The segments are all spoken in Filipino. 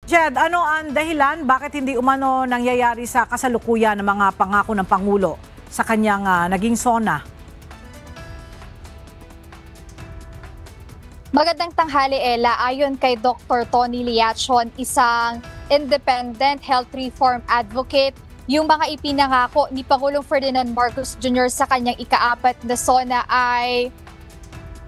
Jed, ano ang dahilan bakit hindi umano nangyayari sa kasalukuyan ng mga pangako ng Pangulo sa kanyang naging SONA? Magandang tanghali, Ella. Ayon kay Dr. Tony Liachon, isang independent health reform advocate, yung mga ipinangako ni Pangulong Ferdinand Marcos Jr. sa kanyang ika-4 na SONA ay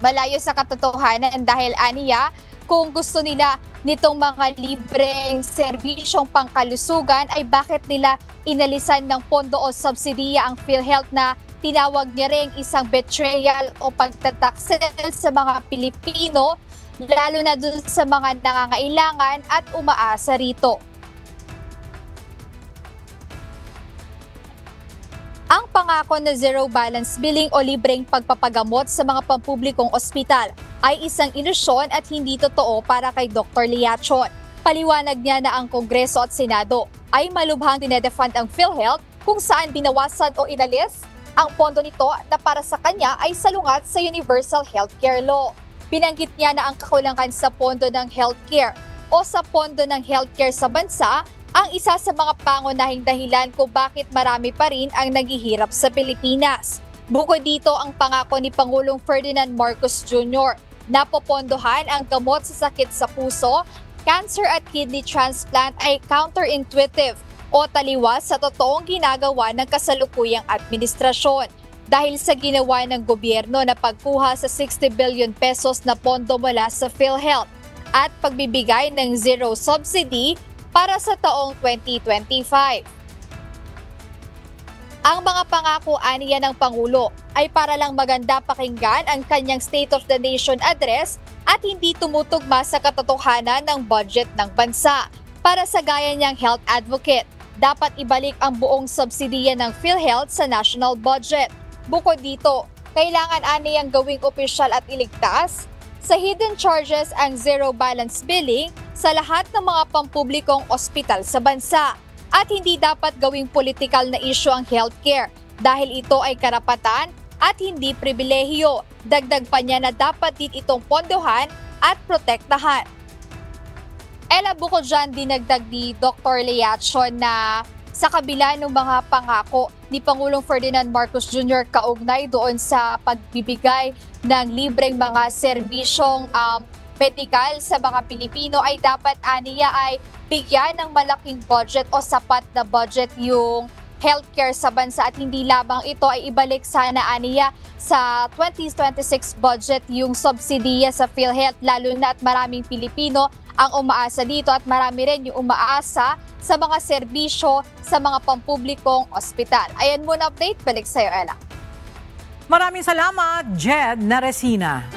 malayo sa katotohanan dahil aniya, kung gusto nila nitong mga libreng serbisyong pangkalusugan ay bakit nila inalisan ng pondo o subsidiya ang PhilHealth na tinawag niya rin isang betrayal o pagtataksil sa mga Pilipino, lalo na dun sa mga nangangailangan at umaasa rito. Ang pangako na zero balance billing o libreng pagpapagamot sa mga pampublikong ospital ay isang ilusyon at hindi totoo para kay Dr. Liachon. Paliwanag niya na ang Kongreso at Senado ay malubhang dinedefend ang PhilHealth kung saan binawasan o inalis ang pondo nito na para sa kanya ay salungat sa Universal Healthcare Law. Binanggit niya na ang kakulangan sa pondo ng healthcare o sa pondo ng healthcare sa bansa ang isa sa mga pangunahing dahilan kung bakit marami pa rin ang naghihirap sa Pilipinas. Bukod dito, ang pangako ni Pangulong Ferdinand Marcos Jr. na popondohan ang gamot sa sakit sa puso, cancer at kidney transplant ay counterintuitive o taliwas sa totoong ginagawa ng kasalukuyang administrasyon dahil sa ginawa ng gobyerno na pagkuha sa 60 billion pesos na pondo mula sa PhilHealth at pagbibigay ng zero subsidy para sa taong 2025. Ang mga pangako aniya ng Pangulo ay para lang maganda pakinggan ang kanyang State of the Nation address at hindi tumutugma sa katotohanan ng budget ng bansa. Para sa gaya niyang health advocate, dapat ibalik ang buong subsidiya ng PhilHealth sa national budget. Bukod dito, kailangan aniyang gawing opisyal at iligtas sa hidden charges ang zero balance billing sa lahat ng mga pampublikong ospital sa bansa. At hindi dapat gawing politikal na issue ang healthcare dahil ito ay karapatan at hindi pribilehiyo. Dagdag pa niya na dapat din itong pondohan at protektahan. Ella, bukod dyan, dinagdag ni Dr. Liachon na sa kabila ng mga pangako ni Pangulong Ferdinand Marcos Jr. kaugnay doon sa pagbibigay ng libreng mga serbisyong medikal sa mga Pilipino ay dapat aniya ay bigyan ng malaking budget o sapat na budget yung healthcare sa bansa at hindi lamang ito ay ibalik sana aniya sa 2026 budget yung subsidiya sa PhilHealth lalo na at maraming Pilipino ang umaasa dito at marami rin yung umaasa sa mga serbisyo sa mga pampublikong ospital. Ayan muna update, balik sa'yo Ella. Maraming salamat, Jed Naresina.